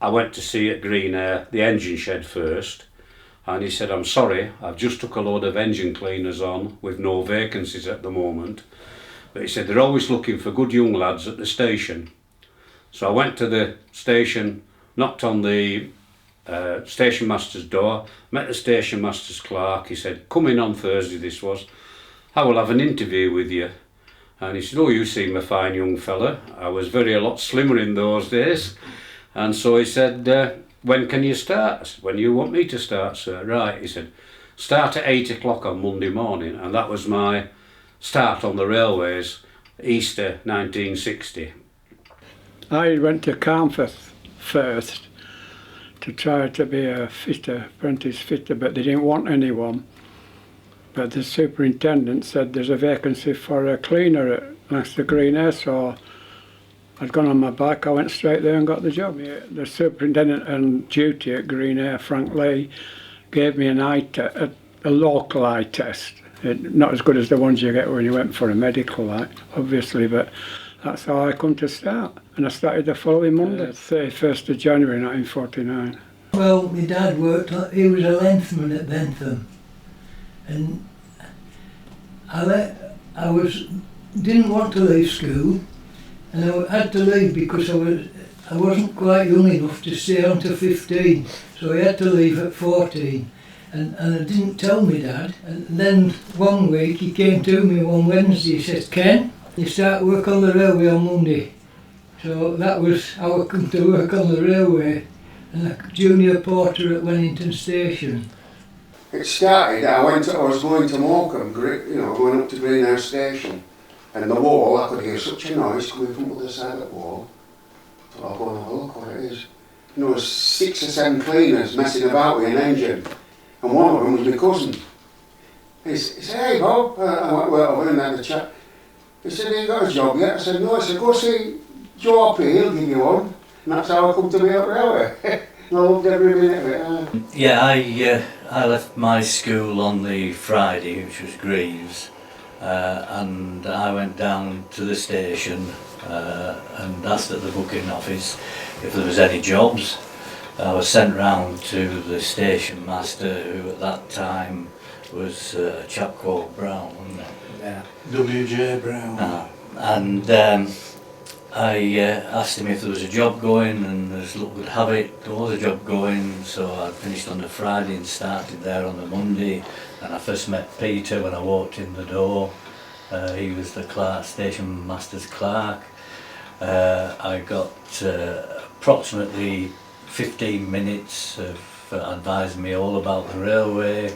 I went to see at Green Ayre the engine shed first, and he said, I'm sorry, I've just took a load of engine cleaners on with no vacancies at the moment. But he said, they're always looking for good young lads at the station. So I went to the station, knocked on the station master's door, met the station master's clerk. He said, come in on Thursday, this was, I will have an interview with you. And he said, oh, you seem a fine young fella. I was a lot slimmer in those days. And so he said, when can you start? I said, when you want me to start, sir. Right, he said, start at 8 o'clock on Monday morning. And that was my start on the railways, Easter 1960. I went to Carnforth first to try to be a fitter, apprentice fitter, but they didn't want anyone. But the superintendent said there's a vacancy for a cleaner at Lancaster Green Ayre, so I'd gone on my bike, I went straight there and got the job. The superintendent on duty at Green Ayre, Frank Lee, gave me a local eye test. Not as good as the ones you get when you went for a medical eye, obviously, but that's how I come to start. And I started the following Monday, 31st of January 1949. Well, my dad he was a lensman at Bentham. And didn't want to leave school, and I had to leave because I wasn't quite young enough to stay on to 15, so I had to leave at 14. And I didn't tell my dad, and then one week he came to me one Wednesday, he said, Ken, you start work on the railway on Monday. So that was how I come to work on the railway, and a junior porter at Wennington Station. It started, I was going to Morecambe, going up to Green Ayre Station, and the wall, I could hear such a noise coming from the other side of the wall. I thought, I'll go and have a look what it is. 6 or 7 cleaners messing about with an engine, and one of them was my cousin. He said, hey Bob, I went over and had a chat. He said, have you got a job yet? I said, no. I said, go see Joe up here, he'll give you one. And that's how I come to be up railway. I loved every minute of it. Yeah, I left my school on the Friday, which was Greaves, and I went down to the station and asked at the booking office if there was any jobs. I was sent round to the station master, who at that time was a chap called Brown, wasn't it? Yeah, W.J. Brown. And I asked him if there was a job going, and as luck would have it, there was a job going, so I finished on the Friday and started there on the Monday. And I first met Peter when I walked in the door. He was the station master's clerk. I got approximately 15 minutes of advising me all about the railway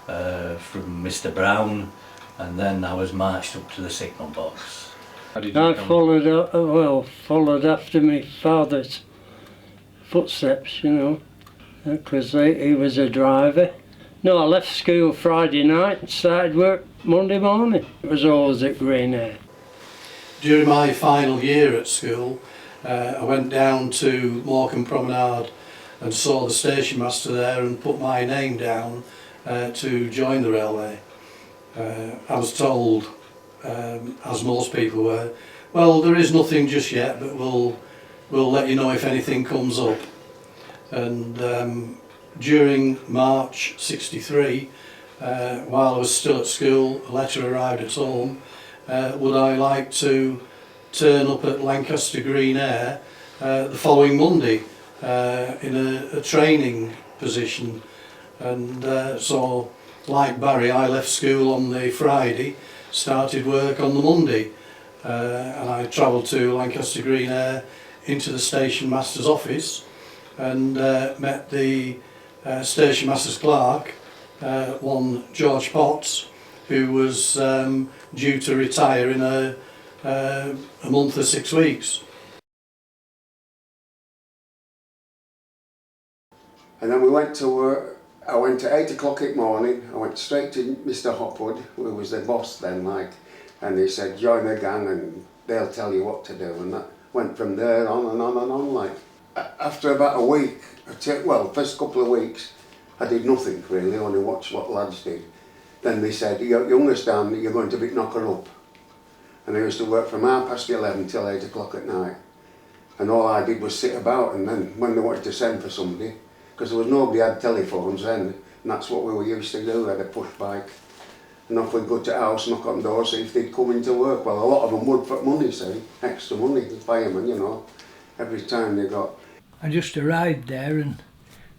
from Mr. Brown, and then I was marched up to the signal box. I followed after my father's footsteps, because he was a driver. No, I left school Friday night and started work Monday morning. It was always at Green Ayre. During my final year at school, I went down to Morecambe Promenade and saw the station master there and put my name down to join the railway. I was told, as most people were, well, there is nothing just yet, but we'll let you know if anything comes up. And during March '63, while I was still at school, a letter arrived at home. Would I like to turn up at Lancaster Green Ayre the following Monday in a training position? And so, like Barry, I left school on the Friday, started work on the Monday, and I travelled to Lancaster Green Ayre into the station master's office and met the station master's clerk, one George Potts, who was due to retire in a month or 6 weeks. And then we went to work. I went at 8 o'clock in the morning. I went straight to Mr. Hopwood, who was the boss then, and he said, join the gang and they'll tell you what to do. And that went from there on and on and on. After about a week, first couple of weeks, I did nothing really, only watched what lads did. Then they said, you understand that you're going to be knocker up. And I used to work from 11:30 till 8 o'clock at night. and all I did was sit about, and then when they wanted to send for somebody, because there was nobody had telephones then, and that's what we were used to do, we had a push bike. And off we'd go to the house, knock on doors, see if they'd come into work. Well, a lot of them would for money, see, extra money, the firemen, you know, every time they got. I just arrived there, and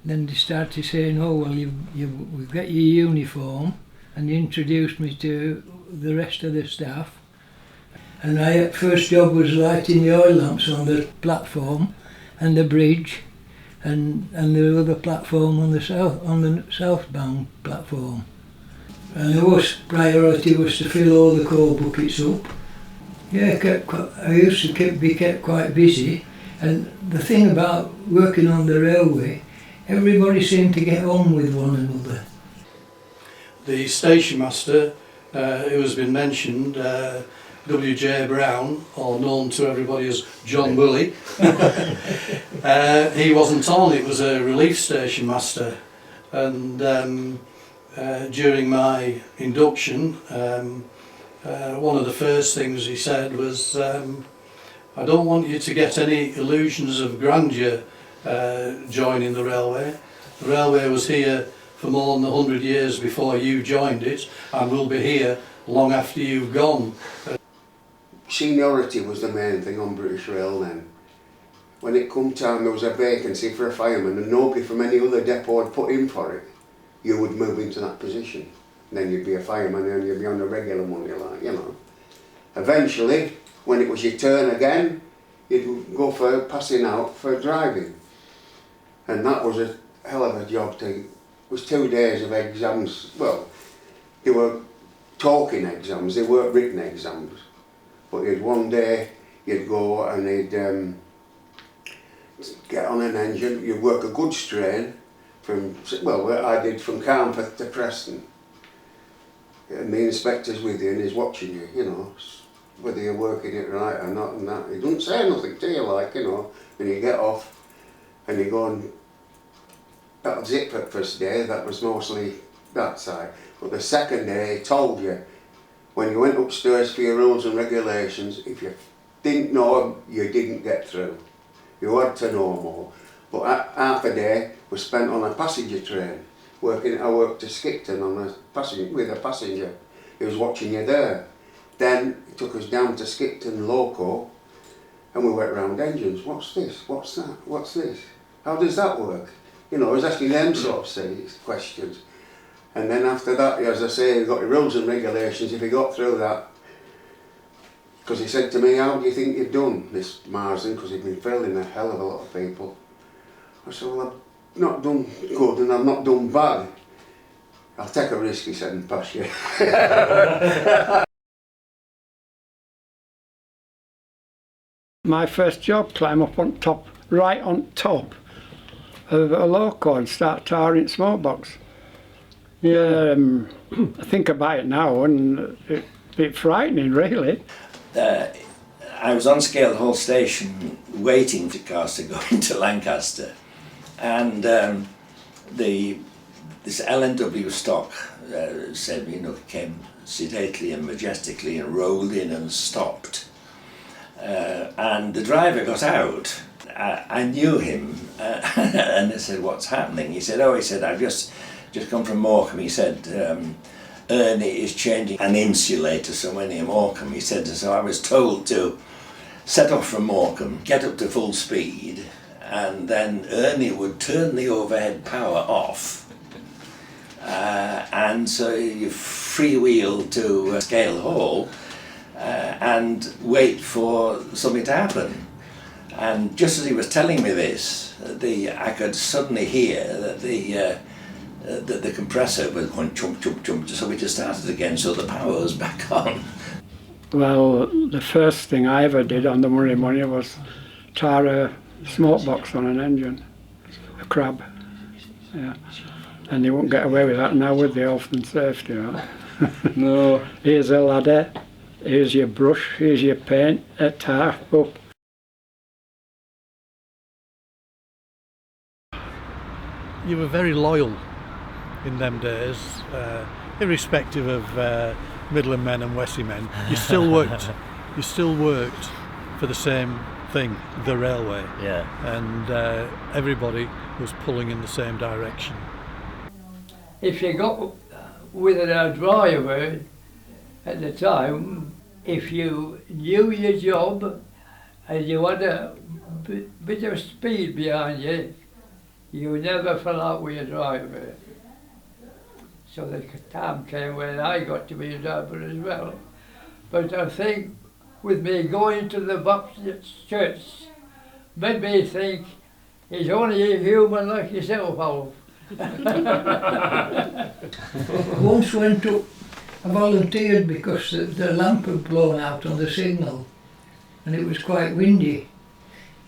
then they started saying, oh, well, we've got your uniform, and they introduced me to the rest of the staff. And my first job was lighting the oil lamps on the platform and the bridge, and the other platform on the southbound platform. And the worst priority was to fill all the coal buckets up. Yeah, I used to be kept quite busy, and the thing about working on the railway, everybody seemed to get on with one another. The station master, who has been mentioned, W.J. Brown, or known to everybody as John Woolley, he wasn't on, it was a relief station master. And during my induction, one of the first things he said was, I don't want you to get any illusions of grandeur joining the railway. The railway was here for more than 100 years before you joined it, and will be here long after you've gone. Seniority was the main thing on British Rail then. When it come time there was a vacancy for a fireman and nobody from any other depot had put in for it, you would move into that position. And then you'd be a fireman and you'd be on a regular money, like, you know. Eventually, when it was your turn again, you'd go for passing out for driving. And that was a hell of a job to, it was 2 days of exams. Well, they were talking exams, they weren't written exams. But one day you'd go and they'd get on an engine, you'd work a good strain from, well, what I did from Carnforth to Preston. And the inspector's with you and he's watching you, you know, whether you're working it right or not and that. He doesn't say nothing to you, like, you know, and you get off and you go and, that was it for the first day, that was mostly that side. But the second day he told you, when you went upstairs for your rules and regulations, if you didn't know them, you didn't get through. You had to know more. But half a day was spent on a passenger train. I worked to Skipton on with a passenger. He was watching you there. Then he took us down to Skipton Loco and we went round engines. What's this? What's that? What's this? How does that work? You know, I was asking them sort of questions. And then after that, as I say, you got your rules and regulations. If you got through that, because he said to me, how do you think you've done this Marsden? Because he'd been failing a hell of a lot of people. I said, well, I've not done good and I've not done bad. I'll take a risk, he said, and pass you. My first job, climb up on top, right on top of a loco and start tarring smoke box. Yeah, I think about it now and it's a bit frightening, really. I was on scale the whole station waiting for cars to go into Lancaster, and this LNW stock said, you know, came sedately and majestically and rolled in and stopped, and the driver got out. I knew him, and I said, what's happening? He said, oh, he said, I've just come from Morecambe. He said, Ernie is changing an insulator somewhere near Morecambe. He said, so I was told to set off from Morecambe, get up to full speed, and then Ernie would turn the overhead power off, and so you freewheel to Scale Hall and wait for something to happen. And just as he was telling me this, I could suddenly hear that the compressor was going chump, chump, chump, so we just started again, so the power was back on. Well, the first thing I ever did on the Money was tar a smoke box on an engine, a crab. Yeah. And you won't get away with that now with the health and safety. Right? No. Here's a ladder, here's your brush, here's your paint, a tar up. You were very loyal in them days, irrespective of Midland men and Wessie men. You still worked for the same thing, the railway. Yeah. And everybody was pulling in the same direction. If you got with a driver at the time, if you knew your job and you had a bit of speed behind you, you never fell out with your driver. So the time came when I got to be a driver as well. But I think with me going to the Baptist church made me think he's only a human like yourself, Alf. Once went up, I volunteered because the lamp had blown out on the signal and it was quite windy.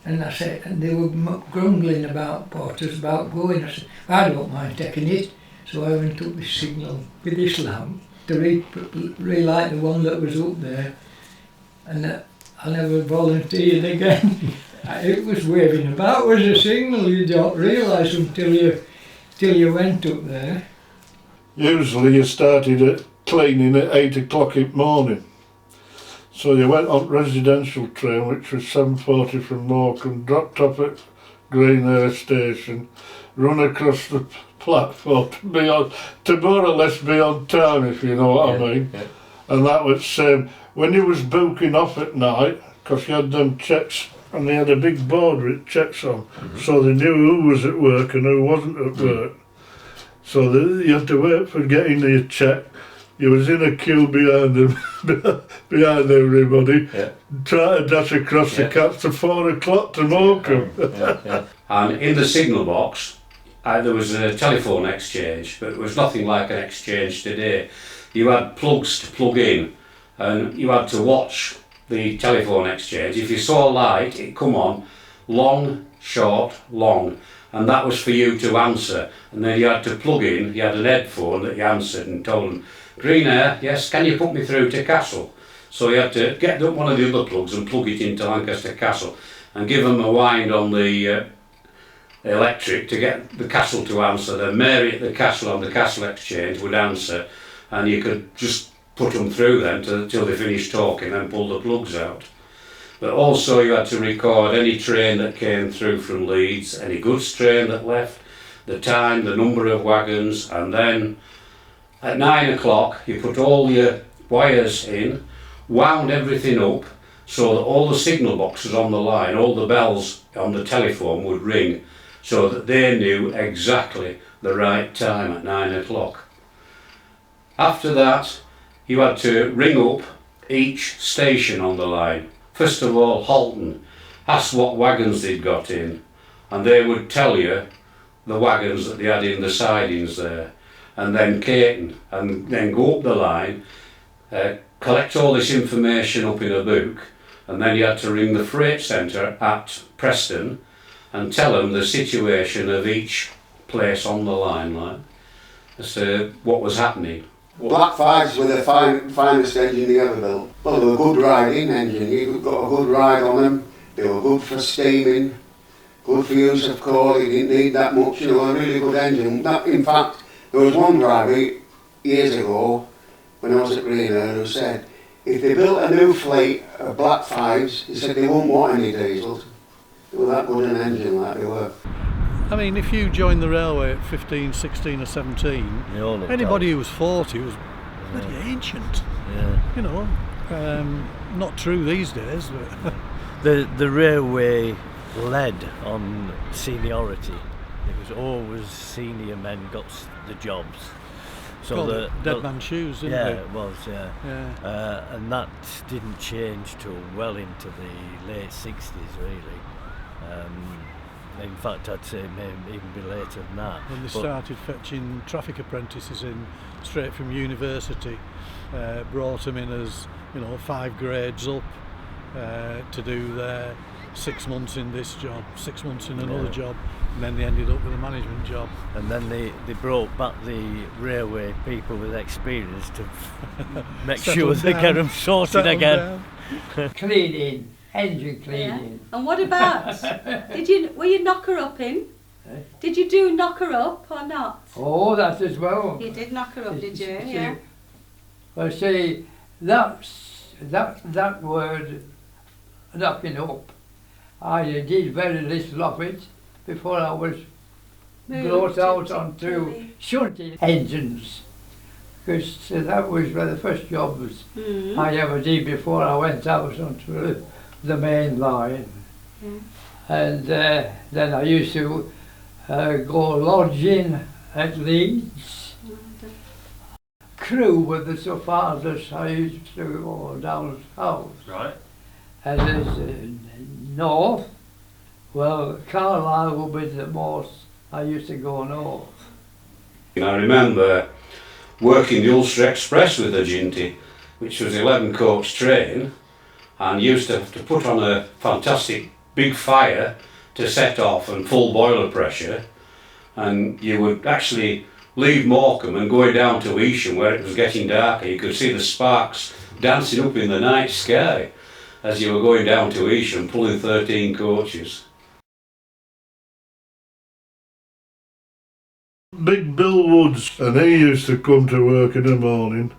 And I said, and they were grumbling about porters about going. I said, I don't mind taking it. So I went up this signal with this lamp to relight the one that was up there. And I never volunteered again. It was waving about as a signal. You don't realise until you went up there. Usually you started at cleaning at 8 o'clock in the morning. So you went on residential train, which was 7:40 from Morecambe, dropped off at Green Ayre station, run across the platform to more or less be on time, if you know what I mean. Yeah. And that was same when you was booking off at night, because you had them checks, and they had a big board with checks on, so they knew who was at work and who wasn't at work. So you had to wait for getting your check. You was in a queue behind them, behind everybody, trying to dash across the cats to 4 o'clock to Morecambe. And in the signal box, there was a telephone exchange, but it was nothing like an exchange today. You had plugs to plug in, and you had to watch the telephone exchange. If you saw a light, it come on, long, short, long, and that was for you to answer. And then you had to plug in, you had an headphone that you answered and told them, Green Ayre, yes, can you put me through to Castle? So you had to get one of the other plugs and plug it into Lancaster Castle and give them a wind on the electric to get the Castle to answer. Then Mary at the Castle on the Castle Exchange would answer, and you could just put them through then till they finished talking and pull the plugs out. But also you had to record any train that came through from Leeds, any goods train that left, the time, the number of wagons, and then at 9 o'clock you put all your wires in, wound everything up so that all the signal boxes on the line, all the bells on the telephone would ring so that they knew exactly the right time at 9 o'clock. After that you had to ring up each station on the line. First of all, Halton, ask what wagons they'd got in, and they would tell you the wagons that they had in the sidings there. And then Caton, and then go up the line, collect all this information up in a book, and then you had to ring the freight centre at Preston and tell them the situation of each place on the line, as to what was happening. Black Fives were the finest engine they ever built. Well, they were good riding engine, you got a good ride on them, they were good for steaming, good for use of coal, you didn't need that much, you know, a really good engine. In fact, there was one driver years ago, when I was at Green Ayre, who said, if they built a new fleet of Black Fives, he said they wouldn't want any diesels. They were that good an engine like they were. I mean, if you joined the railway at 15, 16 or 17, anybody who was 40 was bloody ancient. Yeah. You know, not true these days. But the railway led on seniority. It was always senior men got the jobs. So the dead man's shoes, didn't it? Yeah, it was, yeah. And that didn't change till well into the late 60s, really. In fact, I'd say maybe even be later than that. When they started fetching traffic apprentices in straight from university, brought them in as, 5 grades up to do their 6 months in this job, 6 months in another job, and then they ended up with a management job. And then they brought back the railway people with experience to make sure they get them sorted again. Cleaning, engine cleaning. Yeah. And what about, were you knocker up in? Did you do knocker up or not? Oh, that as well. You did knocker up, did you? Yeah. Well, see, that word, knocking up, I did very little of it before I was Moved brought out to onto Italy. shunting engines, because that was one of the first jobs I ever did before I went out onto the main line. Yeah. And then I used to go lodging at Leeds. Crew were the so farthest I used to go down south. Right. And there's north. Well, Carlisle would be the most I used to go north. I remember working the Ulster Express with a Ginty, which was 11 coach train, and used to have to put on a fantastic big fire to set off and full boiler pressure, and you would actually leave Morecambe and go down to Beeching where it was getting darker. You could see the sparks dancing up in the night sky as you were going down to Beeching pulling 13 coaches. Big Bill Woods, and he used to come to work in the morning,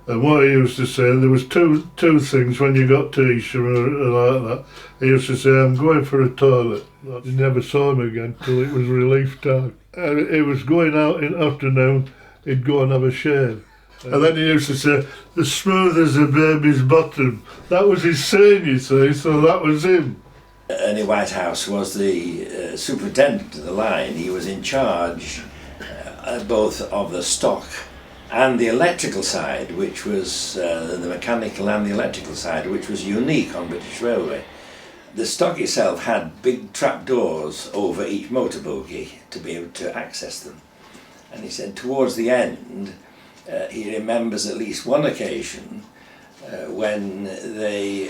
and what he used to say, there was two things when you got to Easham or like that. He used to say, I'm going for a toilet. You never saw him again till it was relief time. And he was going out in the afternoon, he'd go and have a shave. And then he used to say, as smooth as a baby's bottom. That was his saying, you see, so that was him. Ernie Whitehouse was the superintendent of the line. He was in charge both of the stock and the electrical side, which was the mechanical and the electrical side, which was unique on British Railway. The stock itself had big trapdoors over each motor bogie to be able to access them. And he said towards the end, he remembers at least one occasion when they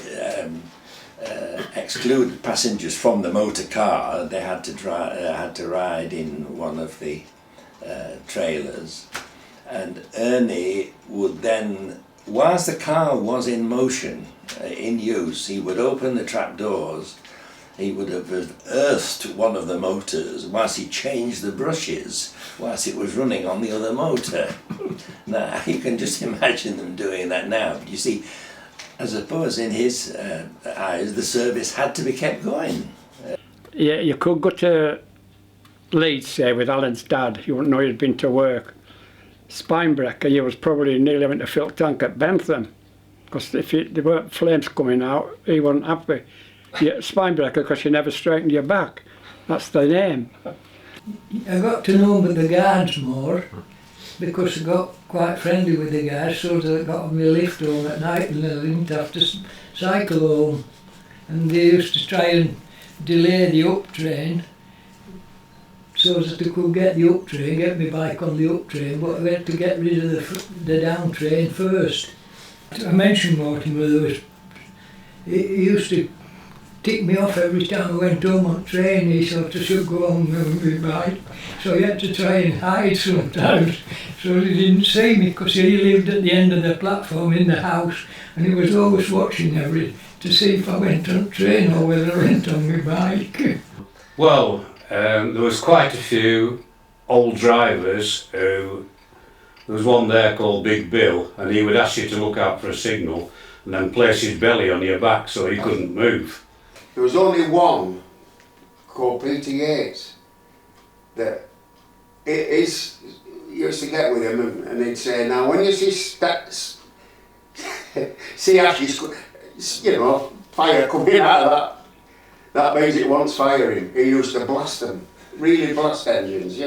excluded passengers from the motor car. They had to ride in one of the trailers, and Ernie would then, whilst the car was in motion, in use, he would open the trap doors. He would have unearthed one of the motors whilst he changed the brushes whilst it was running on the other motor. Now you can just imagine them doing that now, but you see, I suppose in his eyes the service had to be kept going. Yeah, you could go to Leeds, say, with Alan's dad. You wouldn't know he'd been to work. Spinebreaker, you was probably nearly having to fill tank at Bentham, because if there weren't flames coming out, he wasn't happy. Yeah, Spinebreaker, because you never straightened your back. That's the name. I got to know the guards more, because I got quite friendly with the guards, so that I got me a lift home at night and I didn't have to cycle home. And they used to try and delay the up train so that I could get the up train, get my bike on the up train, but I had to get rid of the down train first. I mentioned Mortimer, he used to tick me off every time I went home on train. He thought I should go home with my bike, so he had to try and hide sometimes so he didn't see me, because he lived at the end of the platform in the house, and he was always watching to see if I went on train or whether I went on my bike. Well, there was quite a few old drivers who, there was one there called Big Bill, and he would ask you to look out for a signal and then place his belly on your back so he couldn't move. There was only one called Peter Yates that used to get with him, and he'd say, now when you see fire coming out of that means it wants firing. He used to blast them, really blast engines,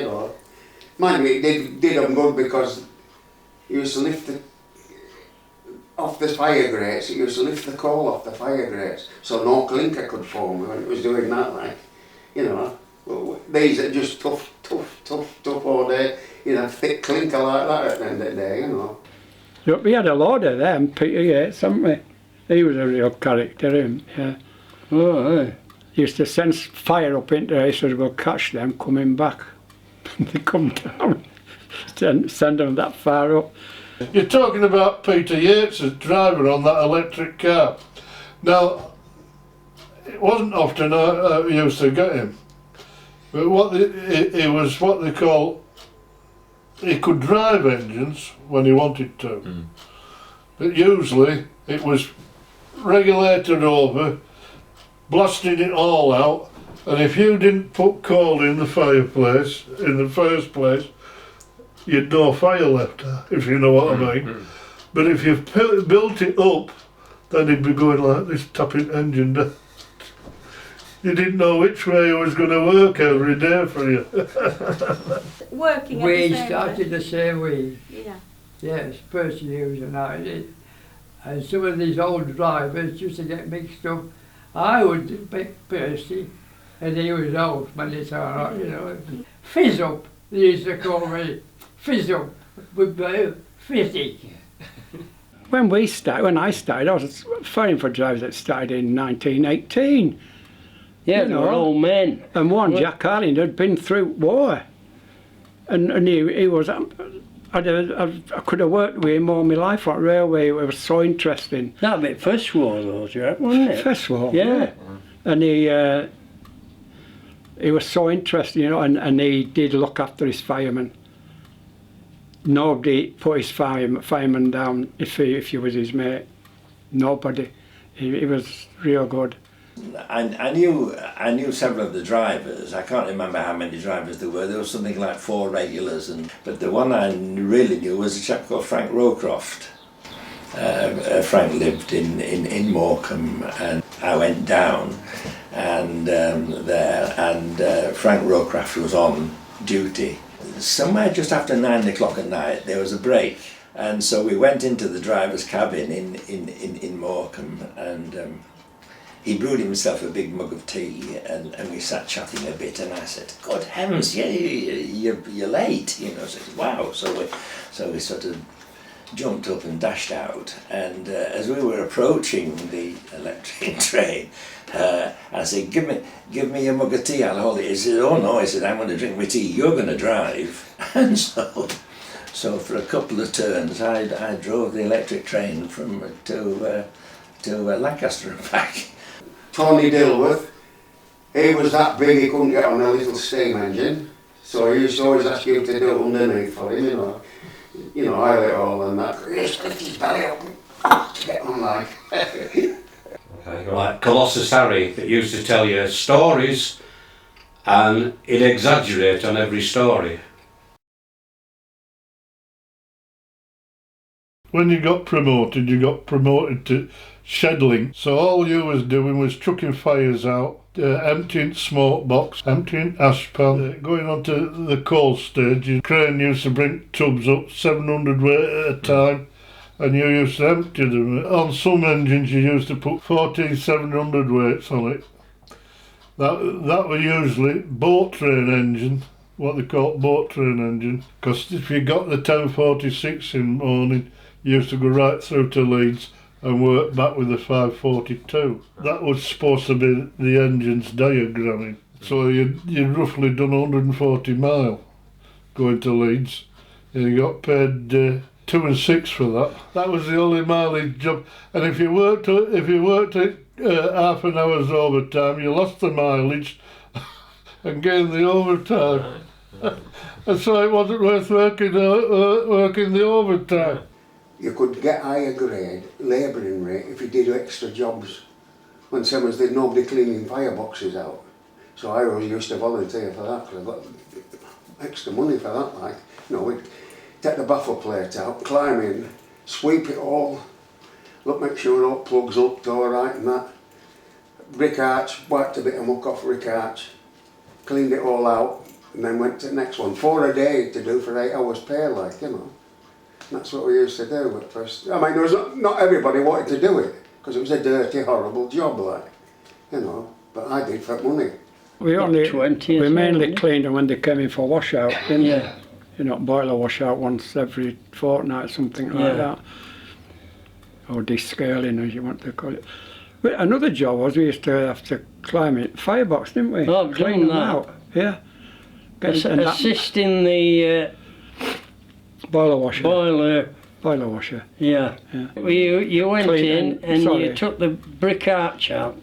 Mind me, it did them good, because he used to lift off the fire grates, he used to lift the coal off the fire grates so no clinker could form when it was doing that, These are just tough all day, thick clinker like that at the end of the day, Look, we had a load of them, Peter Yates, haven't we? He was a real character, him, yeah. Oh, aye. He used to send fire up into there so we'll catch them coming back. They come down, send them that far up. You're talking about Peter Yates as driver on that electric car. Now, it wasn't often I used to get him, but he was what they call, he could drive engines when he wanted to, but usually it was regulated over, blasted it all out, and if you didn't put coal in the fireplace in the first place, you'd no fire left, if you know what I mean. But if you've built it up, then it'd be going like this, tapping engine down. You didn't know which way it was going to work every day for you. Working at We the same started the same way. Yeah. Yes, first years and I did. And some of these old drivers used to get mixed up. I was big Percy and he was old, but it's all right, you know. Fizz up, they used to call me. Fizz up, with fizzy. When I started, I was firing for drivers that started in 1918. Yeah, You they were know. all men. And one, Jack Harling, had been through war. And he was, I could have worked with him all my life on railway. It was so interesting. That'd be First War though, do you reckon, wasn't it? First war, Yeah. And he was so interesting, you know, and he did look after his firemen. Nobody put his fireman down if he was his mate. Nobody. He was real good. I knew several of the drivers. I can't remember how many drivers there were. There was something like 4 regulars, but the one I really knew was a chap called Frank Rowcroft. Frank lived in Morecambe, and I went down and Frank Rowcroft was on duty. Somewhere just after 9 o'clock at night there was a break, and so we went into the driver's cabin in Morecambe, and he brewed himself a big mug of tea, and we sat chatting a bit, and I said, "Good heavens, yeah, you're late," you know. So I said, "Wow." So we sort of jumped up and dashed out, and as we were approaching the electric train, I said, give me a mug of tea, I'll hold it." He said, "Oh no," he said, "I'm going to drink my tea, you're going to drive." And so for a couple of turns I drove the electric train to Lancaster and back. Tony Dilworth, he was that big he couldn't get on a little steam engine, so he used to always ask you to do it underneath for him, you know, I let all and that. He's lift his belly up to get on like. Like Colossus Harry that used to tell you stories and he'd exaggerate on every story. When you got promoted to sheddling. So all you was doing was chucking fires out, emptying smoke box, emptying ash pan, going on to the coal stage. Your crane used to bring tubs up 700 weight at a time, and you used to empty them. On some engines you used to put 14,700 weights on it. That were usually boat train engine, what they call boat train engine, because if you got the 1046 in the morning, you used to go right through to Leeds and work back with the 542. That was supposed to be the engine's diagramming. So you'd roughly done 140 mile going to Leeds, and you got paid 2 and 6 for that. That was the only mileage job. And if you worked it half an hour's overtime, you lost the mileage and gained the overtime. And so it wasn't worth working the overtime. You could get higher grade labouring rate if you did extra jobs. When there's nobody cleaning fireboxes out. So I always used to volunteer for that because I got extra money for that. Like, you know, we'd take the baffle plate out, climb in, sweep it all, make sure all plugs up, all right and that. Brick arch, wiped a bit of muck off brick arch, cleaned it all out, and then went to the next one. 4 a day to do for 8 hours pay, like, you know. And that's what we used to do at first. I mean, there was not everybody wanted to do it, because it was a dirty, horrible job, like, you know. But I did for money. We mainly cleaned them when they came in for washout, didn't we? You know, boiler washout once every fortnight, something like that. Or descaling, as you want to call it. But another job was we used to have to climb it, firebox, didn't we? Oh, I've clean done them that. out. Yeah. Assisting the boiler washer. Boiler washer. Yeah. Well, you went in and sorry. you took the brick arch out,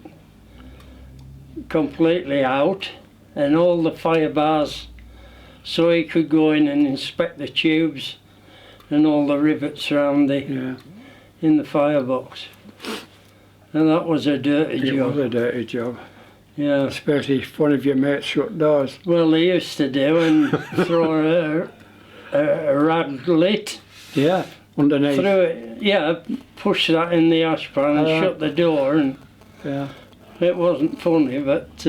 completely out, and all the fire bars, so he could go in and inspect the tubes and all the rivets around in the firebox. And that was a dirty It job. was a dirty job, Yeah. especially if one of your mates shut doors. Well, they used to do and throw a rag lit Yeah, underneath. through it. Yeah, push that in the ashpan and shut the door, and Yeah, it wasn't funny, but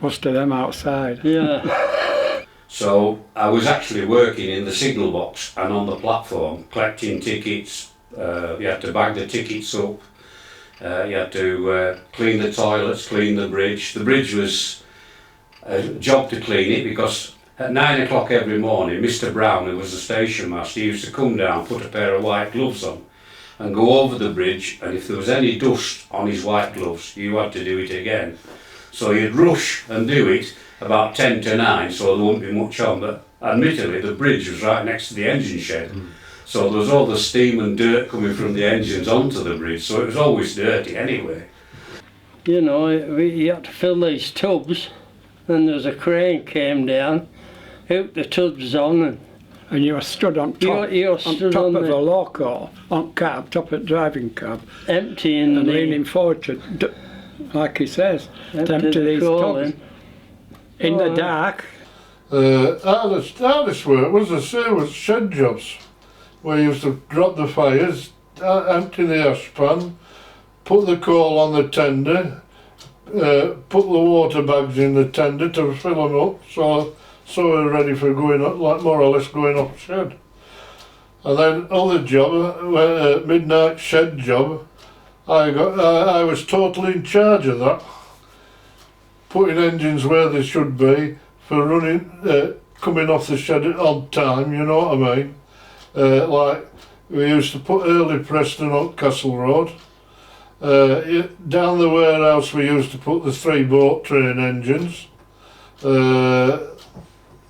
most of them outside. yeah. So I was actually working in the signal box and on the platform, collecting tickets. You had to bag the tickets up. You had to clean the toilets, clean the bridge. The bridge was a job to clean it because at 9 o'clock every morning, Mr. Brown, who was the station master, he used to come down, put a pair of white gloves on and go over the bridge, and if there was any dust on his white gloves, you had to do it again. So you'd rush and do it about 10 to 9, so there wouldn't be much on, but admittedly the bridge was right next to the engine shed. So there was all the steam and dirt coming from the engines onto the bridge, so it was always dirty anyway. You know, you had to fill these tubs, and there was a crane came down, hooked the tubs on, And you were stood on top, you were on stood top on of the- a loco, on cab, top of driving cab, and emptying and the, leaning forward to, like he says, to empty these coal tubs. in. In the Oh, dark, Hardest work was the same was shed jobs, where you used to drop the fires, empty the ashpan, put the coal on the tender, put the water bags in the tender to fill them up, so we're ready for going up, like more or less going up shed. And then other job, midnight shed job, I was totally in charge of that, putting engines where they should be for running, coming off the shed on time, you know what I mean. Like we used to put early Preston on Castle Road. Down the warehouse we used to put the 3 boat train engines.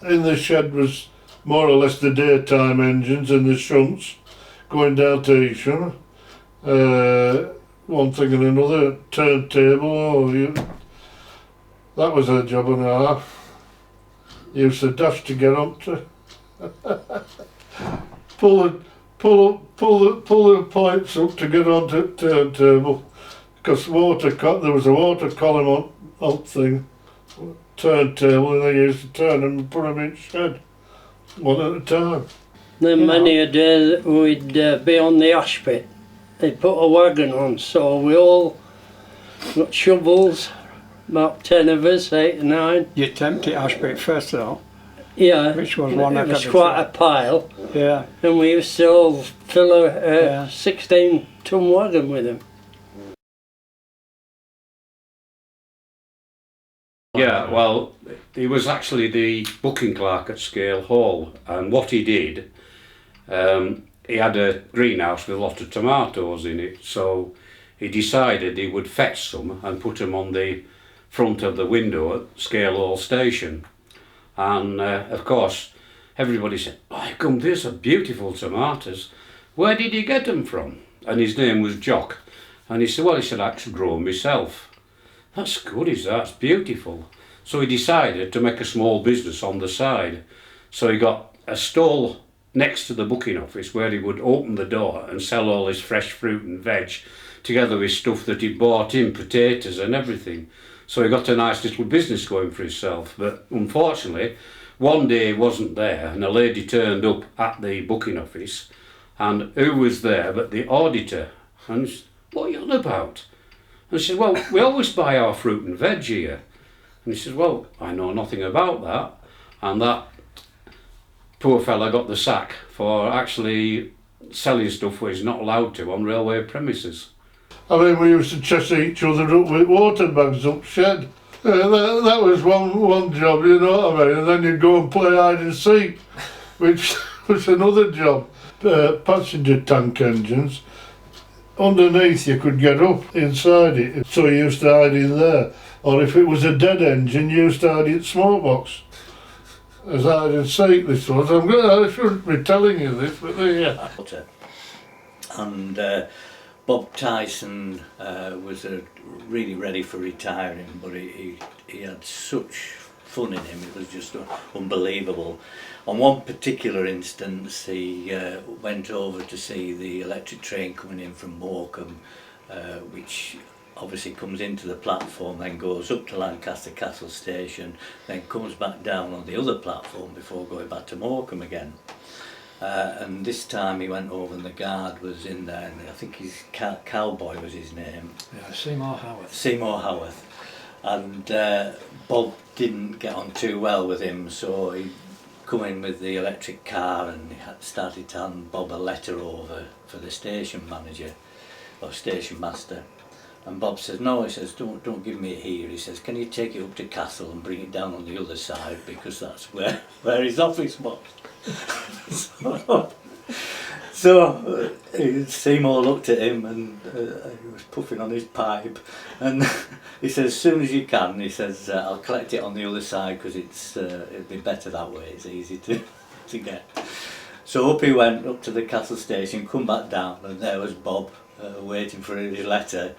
In the shed was more or less the daytime engines and the shunts going down to Isham. One thing and another, turntable, that was a job and a half. Used to dash to get on to pull the points up to get onto the turntable, because there was a water column on thing, turntable, and they used to turn them and put them in shed, one at a time. Then many a day that we'd be on the ash pit. They put a wagon on, so we all got shovels, about 10 of us, 8 or 9. you empty Ashpit first though. Yeah, Which was one it heck was of a quite a pile, Yeah, and we used to all fill a Yeah. 16-ton wagon with them. Yeah, well, he was actually the booking clerk at Scale Hall, and what he did, he had a greenhouse with a lot of tomatoes in it, so he decided he would fetch some and put them on the front of the window at Scale Hall station. And of course, everybody said, "Oh, come, these are beautiful tomatoes. Where did you get them from?" And his name was Jock. And he said, "Well," he said, "I actually grow them myself." "That's good, he said, "that's beautiful." So he decided to make a small business on the side. So he got a stall next to the booking office where he would open the door and sell all his fresh fruit and veg, together with stuff that he bought in, potatoes and everything. So he got a nice little business going for himself. But unfortunately, one day he wasn't there, and a lady turned up at the booking office, and who was there but the auditor? And she said, "What are you on about?" And she said, "Well, we always buy our fruit and veg here." And he says, "Well, I know nothing about that." And that poor fella got the sack for actually selling stuff where he's not allowed to on railway premises. I mean, we used to chase each other up with water bags up shed. That was one job, you know what I mean? And then you'd go and play hide and seek, which was another job. Passenger tank engines, underneath you could get up inside it, so you used to hide in there. Or if it was a dead engine, you used to hide in smoke box. As hide and seek this was. I shouldn't be telling you this, but there you are. And Bob Tyson was really ready for retiring, but he had such fun in him, it was just unbelievable. On one particular instance, he went over to see the electric train coming in from Morecambe, which obviously comes into the platform, then goes up to Lancaster Castle Station, then comes back down on the other platform before going back to Morecambe again. And this time he went over and the guard was in there, and I think his Cowboy was his name. Yeah, Seymour Howarth. Seymour Howarth. And Bob didn't get on too well with him, so he come in with the electric car and he started to hand Bob a letter over for the station manager or station master. And Bob says, no, he says, don't give me it here. He says, can you take it up to Castle and bring it down on the other side, because that's where his office was. So Seymour looked at him and he was puffing on his pipe, and he says, as soon as you can, he says, I'll collect it on the other side because it'll be better that way, it's easy to get. So up he went, up to the Castle Station, come back down, and there was Bob waiting for his letter.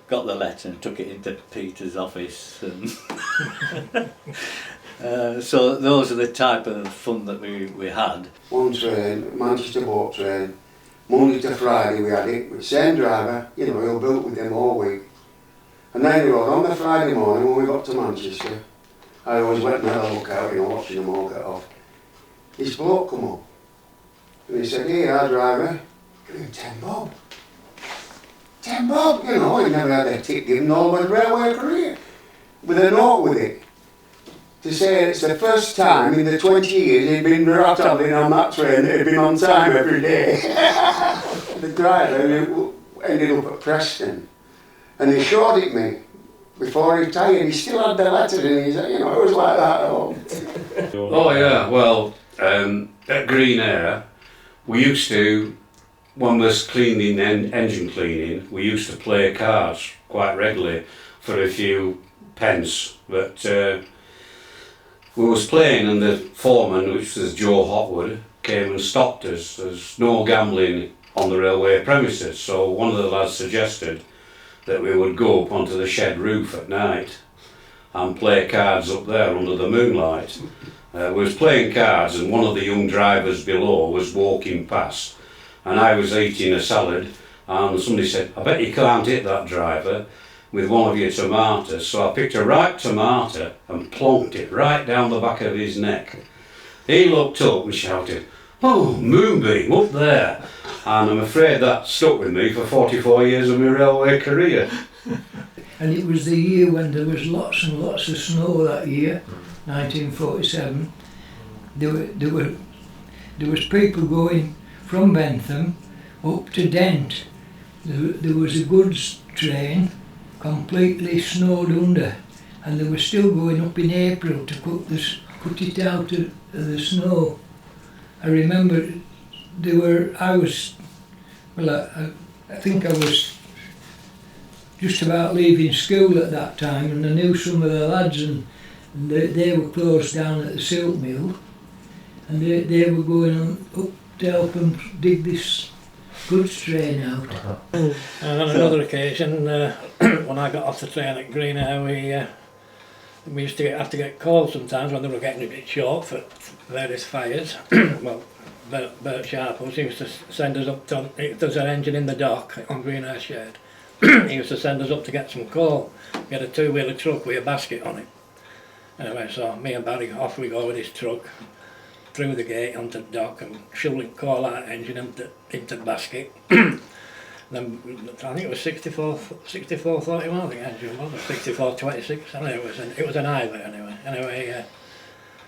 Got the letter and took it into Peter's office. And so those are the type of fun that we had. One train, Manchester boat train, Monday to Friday we had it with the same driver, you know, he'll built with him all week. And then he on the Friday morning when we got to Manchester, I always went and had a look out, you know, watching them all get off. This bloke come up and he said, hey, our driver, give him 10 bob. 10 bob, you know, he never had a ticket given all my railway career, with a note with it, to say it's the first time in the 20 years he'd been rattling on that train that he'd been on time every day. The driver ended up at Preston, and he showed it me before he retired. He still had the letter in his, you know, it was like that at home. Oh yeah, well, at Green Ayre, we used to, when we was cleaning, engine cleaning, we used to play cards quite regularly for a few pence. But we was playing and the foreman, which was Joe Hotwood, came and stopped us. There's no gambling on the railway premises, so one of the lads suggested that we would go up onto the shed roof at night and play cards up there under the moonlight. We was playing cards and one of the young drivers below was walking past, and I was eating a salad, and somebody said, I bet you can't hit that driver with one of your tomatoes. So I picked a ripe tomato and plonked it right down the back of his neck. He looked up and shouted, oh, moonbeam up there. And I'm afraid that stuck with me for 44 years of my railway career. And it was the year when there was lots and lots of snow that year, 1947. There was people going from Bentham up to Dent. There was a goods train completely snowed under, and they were still going up in April to put it out of the snow. I remember I think I was just about leaving school at that time, and I knew some of the lads, and they were closed down at the silk mill, and they were going on up to help them dig this goods train out. And on another occasion, when I got off the train at Green Ayre, we used to have to get calls sometimes when they were getting a bit short for various fires. Well, Bert Sharples used to send us up to, if there's an engine in the dock on Green Ayre Shed, he used to send us up to get some coal. We had a two-wheeler truck with a basket on it. Anyway, so me and Barry, off we go with his truck, through the gate onto the dock and shoveling coal out of the engine into the basket. Then I think it was 6431, I think the engine was, or 6426, anyway, it was an Ayre anyway. Anyway,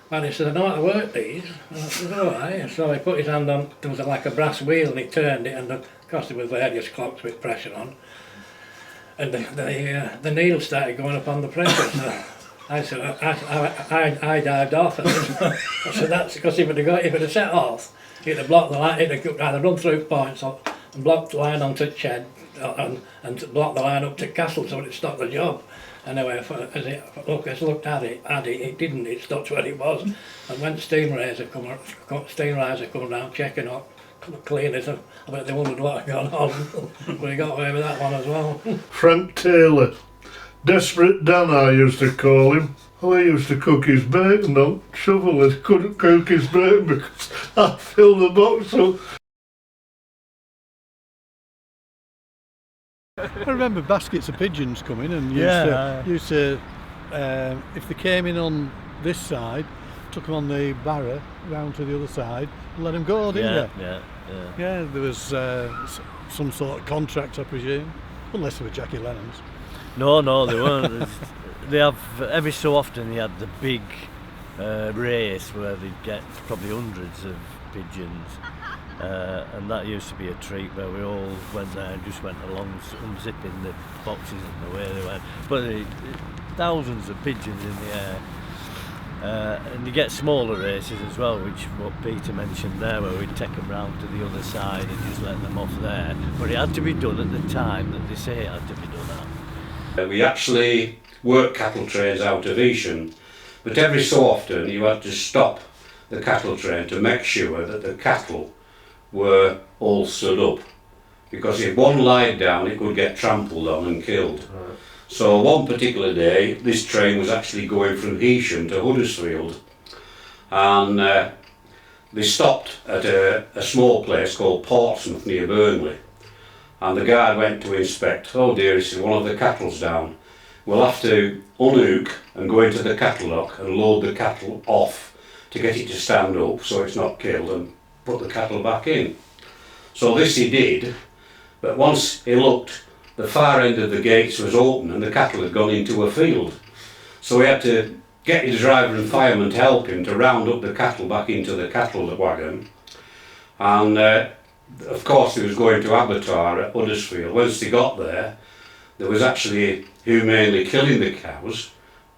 Barry said, I know how to work these. And I said, alright. And so he put his hand on, there was like a brass wheel, and he turned it, and of course there was various clocks with pressure on. And the needle started going up on the pressure. So I said, I dived off. I said, that's because if it had set off, it'd have blocked the line, it'd have either run through points and blocked the line onto the shed and blocked the line up to Castle, so it'd stop the job. Anyway, as I looked at it didn't, it stopped where it was. And when steam riser come round checking up, cleaners, I bet they wondered what had gone on. But he got away with that one as well. Frank Taylor, Desperate Dan I used to call him. Oh, he used to cook his bacon on shovel. He couldn't cook his bacon because I filled the box up. I remember baskets of pigeons coming and used to if they came in on this side, took them on the barrow round to the other side and let them go, didn't you? Yeah, there was some sort of contract, I presume, unless they were Jackie Lennon's. No, they weren't. They have, every so often they had the big race where they'd get probably hundreds of pigeons, and that used to be a treat where we all went there and just went along unzipping the boxes and away they went. But thousands of pigeons in the air. And you get smaller races as well, which what Peter mentioned there, where we'd take them round to the other side and just let them off there. But it had to be done at the time that they say it had to be done at. We actually worked cattle trains out of Beeching, but every so often you had to stop the cattle train to make sure that the cattle were all stood up, because if one lied down it could get trampled on and killed. So one particular day this train was actually going from Beeching to Huddersfield, and they stopped at a small place called Portsmouth near Burnley, and the guard went to inspect. Oh dear, he said, one of the cattle's down. We'll have to unhook and go into the cattle lock and load the cattle off to get it to stand up so it's not killed, and put the cattle back in. So this he did, but once he looked, the far end of the gates was open and the cattle had gone into a field. So he had to get his driver and fireman to help him to round up the cattle back into the cattle wagon. And of course he was going to abattoir at Huddersfield. Once he got there, there was actually humanely killing the cows.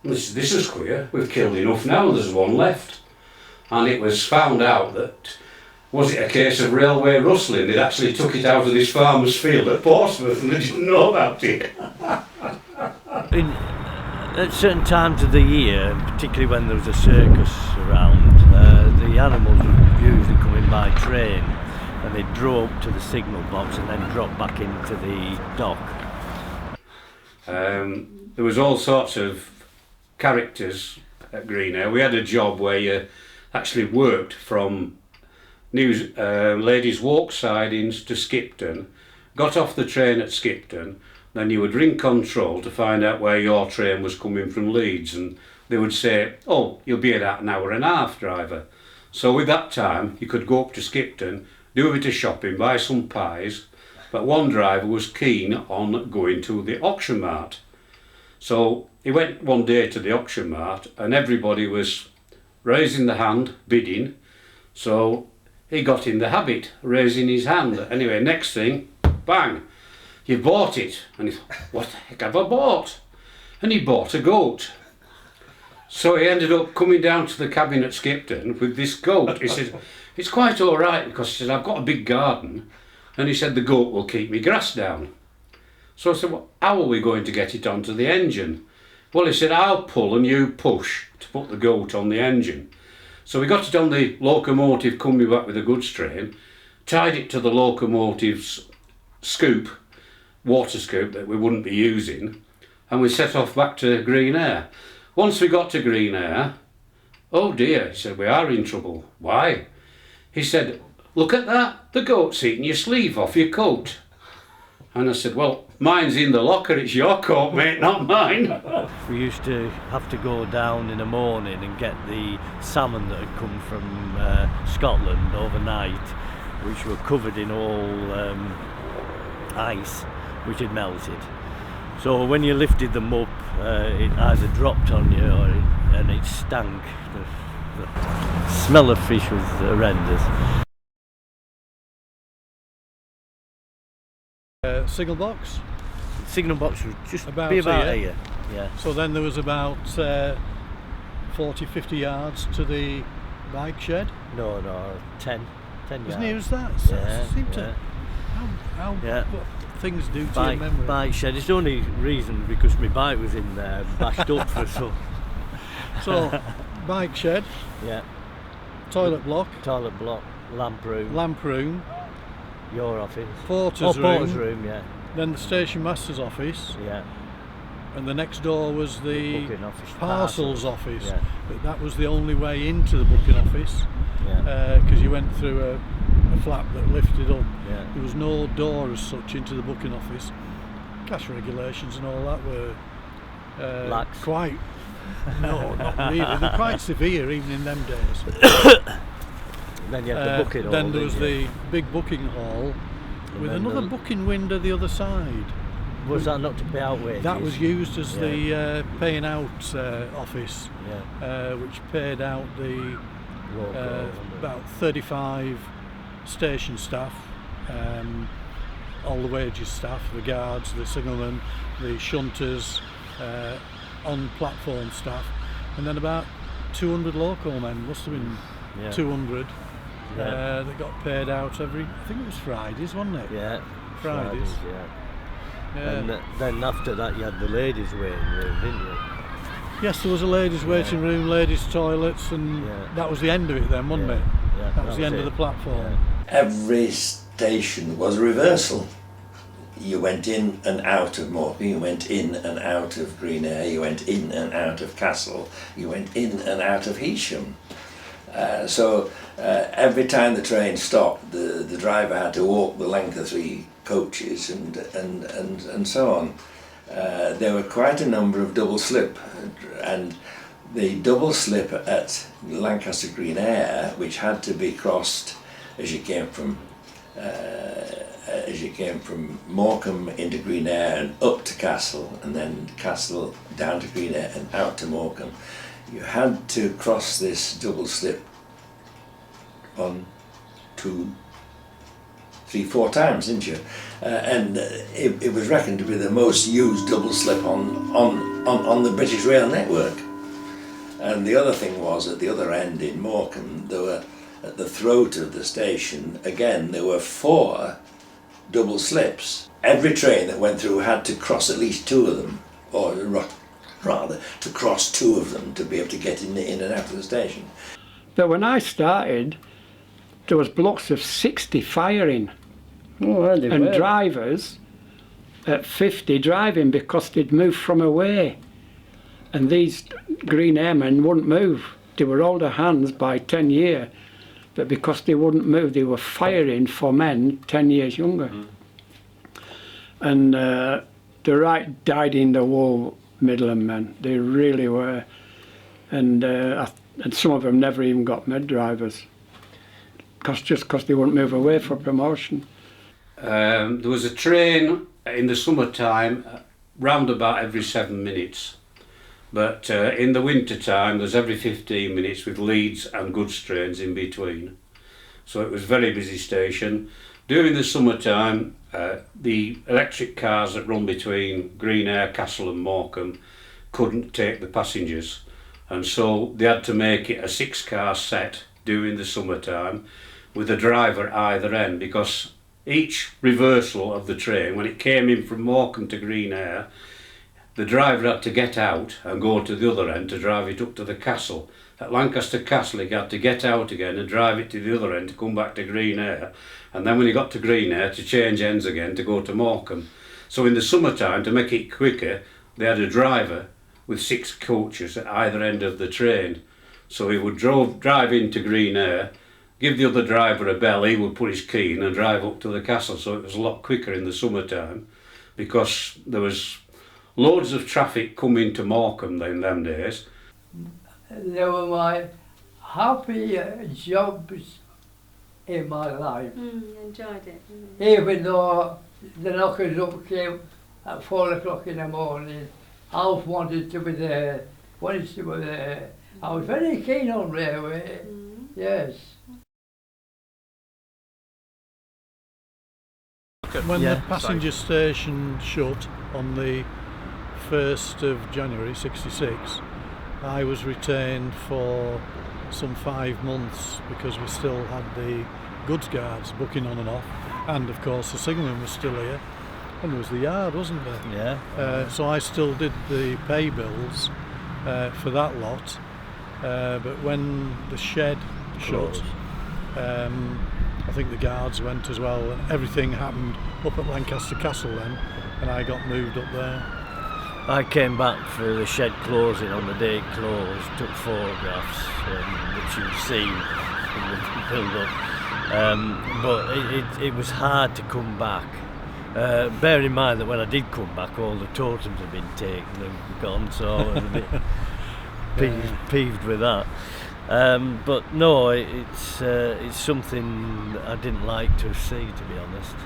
And they said, this is queer, we've killed enough now, there's one left. And it was found out that, was it a case of railway rustling? They'd actually took it out of this farmer's field at Portsmouth and they didn't know about it. At certain times of the year, and particularly when there was a circus around, the animals would usually come in by train and they'd draw up to the signal box and then drop back into the dock. There was all sorts of characters at Green Ayre. We had a job where you actually worked from ladies' walk sidings to Skipton, got off the train at Skipton, then you would ring control to find out where your train was coming from Leeds, and they would say, oh, you'll be about an hour and a half, driver. So with that time you could go up to Skipton, do a bit of shopping, buy some pies, but one driver was keen on going to the auction mart. So he went one day to the auction mart and everybody was raising the hand, bidding, so he got in the habit, raising his hand. Anyway, next thing, bang, you bought it. And he thought, what the heck have I bought? And he bought a goat. So he ended up coming down to the cabin at Skipton with this goat. He said, it's quite all right, because he said, I've got a big garden. And he said, the goat will keep me grass down. So I said, well, how are we going to get it onto the engine? Well, he said, I'll pull and you push to put the goat on the engine. So we got it on the locomotive coming back with the goods train, tied it to the locomotive's scoop, water scoop that we wouldn't be using, and we set off back to Green Ayre. Once we got to Green Ayre, oh dear, he said, we are in trouble. Why? He said, look at that, the goat's eating your sleeve off your coat. And I said, well, mine's in the locker, it's your coat, mate, not mine. We used to have to go down in the morning and get the salmon that had come from Scotland overnight, which were covered in all ice, which had melted. So when you lifted them up, it either dropped on you and it stank. The smell of fish was horrendous. Signal box? Signal box was just about here. Yeah. So then there was about 40-50 yards to the bike shed? No, 10 yards. As near as that? Yeah, Seemed to, how what things do to your memory? Bike shed. It's the only reason because my bike was in there, bashed up for so. So, bike shed. Yeah. Toilet block. Lamp room. Your office. Porter's room, yeah. Then the station master's office. Yeah. And the next door was the booking office, parcels office. Yeah. But that was the only way into the booking office. Yeah. Because you went through a flap that lifted up. Yeah. There was no door as such into the booking office. cash regulations and all that were Lax. quite, no, not really, they're quite severe even in them days. Then you had the booking hall. Then there was didn't you? the big booking hall with then another the- booking window the other side. Was that not to pay out wages? That was used as Yeah. the paying out office, Yeah. which paid out the Local, about 35 station staff, all the wages staff, the guards, the signalmen, the shunters, on platform staff, and then about 200 local men, must have been Yeah. 200, Yeah. that got paid out every, I think it was Fridays, wasn't it? Yeah. Fridays. Yeah. Yeah. And then after that you had the ladies' waiting room, didn't you? Yes, there was a ladies' waiting room, ladies' toilets, and Yeah. that was the end of it then, wasn't it? Yeah, That was the end it. of the platform. Every station was a reversal. You went in and out of Morecambe, you went in and out of Green Ayre, you went in and out of Castle, you went in and out of Heasham. So every time the train stopped, the driver had to walk the length of 3 coaches and so on. There were quite a number of double slip, and the double slip at Lancaster Green Ayre, which had to be crossed as you came from Morecambe into Green Ayre and up to Castle, and then Castle down to Green Ayre and out to Morecambe. You had to cross this double slip 1, 2, 3, 4 times, didn't you? And it was reckoned to be the most used double slip on the British rail network. And the other thing was, at the other end in Morecambe, there were, at the throat of the station, again, there were 4 double slips. Every train that went through had to cross at least 2 of them, or rather, to cross 2 of them to be able to get in and out of the station. But when I started, there was blocks of 60 firing, Oh, they and were. drivers at 50 driving because they'd moved from away. And these Green Ayre men wouldn't move. They were older hands by 10 years, but because they wouldn't move, they were firing for men 10 years younger. And the right died in the wool Midland men. They really were. And some of them never even got med drivers, just because they wouldn't move away for promotion. There was a train in the summertime round about every 7 minutes, but in the winter time there's every 15 minutes with Leeds and goods trains in between. So it was a very busy station. During the summertime, the electric cars that run between Green Ayre, Castle and Morecambe couldn't take the passengers, and so they had to make it a 6-car set during the summertime with a driver at either end, because each reversal of the train, when it came in from Morecambe to Green Ayre, the driver had to get out and go to the other end to drive it up to the castle. At Lancaster Castle he had to get out again and drive it to the other end to come back to Green Ayre, and then when he got to Green Ayre to change ends again to go to Morecambe. So in the summertime, to make it quicker, they had a driver with 6 coaches at either end of the train. So he would drive into Green Ayre, give the other driver a bell, he would put his key in and drive up to the castle. So it was a lot quicker in the summertime, because there was loads of traffic coming to Morecambe in them days. They were my happy jobs in my life. You enjoyed it. Even though the knockers up came at 4 o'clock in the morning, Alf wanted to be there, wanted to be there. I was very keen on railway, yes. When the passenger station shut on the 1st of January '66, I was retained for some 5 months because we still had the goods guards booking on and off, and of course the signalman was still here, and there was the yard, wasn't there? Yeah. So I still did the pay bills for that lot, but when the shed shut, I think the guards went as well, and everything happened up at Lancaster Castle then, and I got moved up there. I came back for the shed closing on the day it closed, took photographs, which you've seen in the build-up. But it was hard to come back Bear in mind that when I did come back, all the totems had been taken and gone, so I was a bit peeved with that. But no, it's something I didn't like to see, to be honest.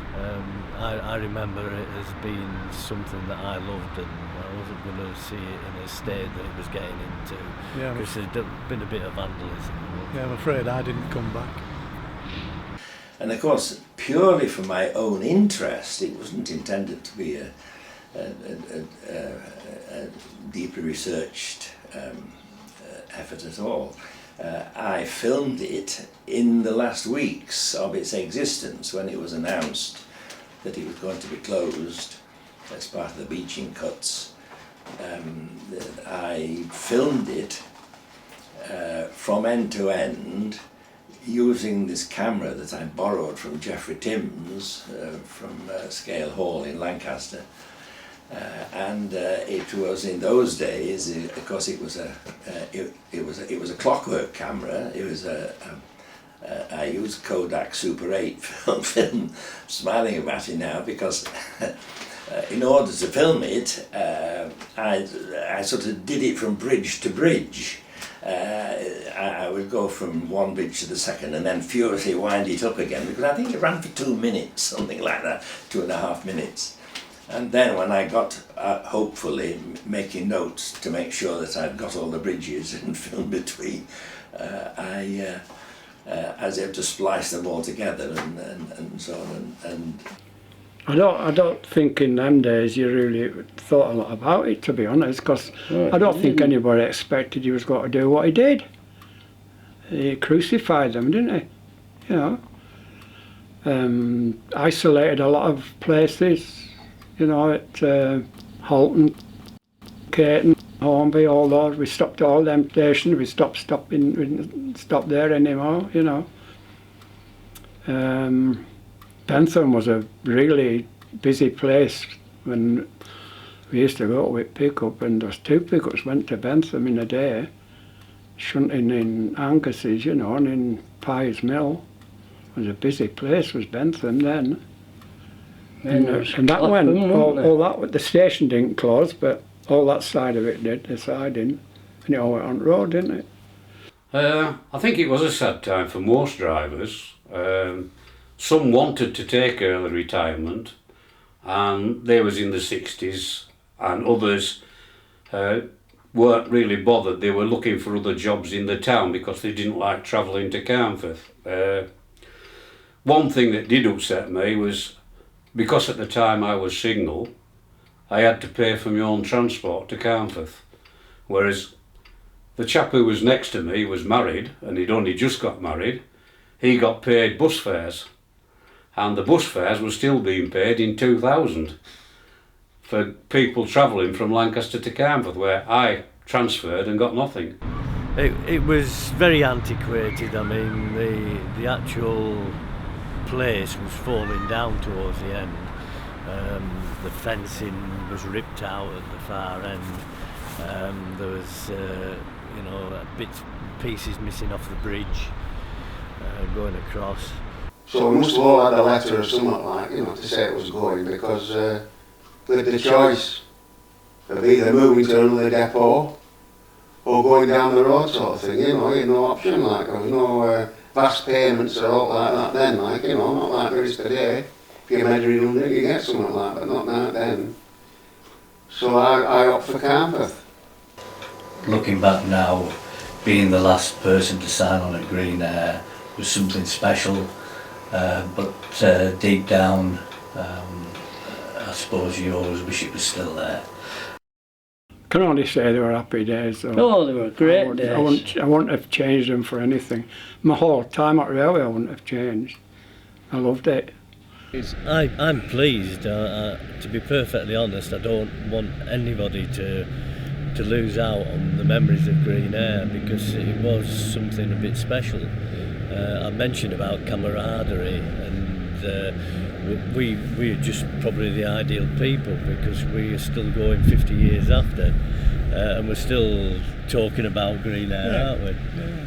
I remember it as being something that I loved, and I wasn't going to see it in a state that it was getting into, because there'd been a bit of vandalism. Yeah, I'm afraid I didn't come back. And of course, purely for my own interest, it wasn't intended to be a deeply researched effort at all. I filmed it in the last weeks of its existence, when it was announced that it was going to be closed as part of the Beeching cuts. I filmed it from end to end, using this camera that I borrowed from Geoffrey Timms from Scale Hall in Lancaster. And it was, in those days, of course, it was a clockwork camera. It was I used Kodak Super 8 film. Smiling about it now, because in order to film it, I sort of did it from bridge to bridge. I would go from one bridge to the second and then furiously wind it up again, because I think it ran for 2 minutes, something like that, 2.5 minutes. And then when I got, hopefully, making notes to make sure that I'd got all the bridges and filmed between, I was able to splice them all together and so on. And I don't think in them days you really thought a lot about it, to be honest, because I don't think anybody expected he was going to do what he did. He crucified them, didn't he? You know, isolated a lot of places. You know, at Halton, Caton, Hornby, all those. We stopped all them stations. We didn't stop there anymore. You know. Bentham was a really busy place when we used to go with pickup, and those 2 pickups went to Bentham in a day, shunting in Angus's, you know, and in Pies Mill. It was a busy place, was Bentham then. And that went, all that, the station didn't close, but all that side of it did, the siding, and it all went on the road, didn't it? I think it was a sad time for most drivers. Some wanted to take early retirement, and they was in the 60s, and others weren't really bothered. They were looking for other jobs in the town because they didn't like travelling to Carnforth. One thing that did upset me was, because at the time I was single, I had to pay for my own transport to Carnforth, whereas the chap who was next to me was married, and he'd only just got married. He got paid bus fares, and the bus fares were still being paid in 2000 for people travelling from Lancaster to Carnforth, where I transferred and got nothing. It was very antiquated. I mean, the actual place was falling down towards the end. The fencing was ripped out at the far end. There was, you know, bits, pieces missing off the bridge going across. So we must have all had a letter or something like, you know, to say it was going, because we had the choice of either moving to another depot or going down the road, sort of thing. You know, you had no option, like, there was no vast payments or all like that then, like, you know, not like there is today. If you're measuring under it, you get something like that, but not like then. So I opt for Carnforth. Looking back now, being the last person to sign on at Green Ayre was something special, but deep down, I suppose you always wish it was still there. Can only say they were happy days, though. Oh, they were great days. I wouldn't have changed them for anything. My whole time at railway I wouldn't have changed. I loved it. I'm pleased. To be perfectly honest, I don't want anybody to lose out on the memories of Green Ayre, because it was something a bit special. I mentioned about camaraderie, and we are just probably the ideal people, because we are still going 50 years after, and we're still talking about Green Ayre, aren't we? Yeah.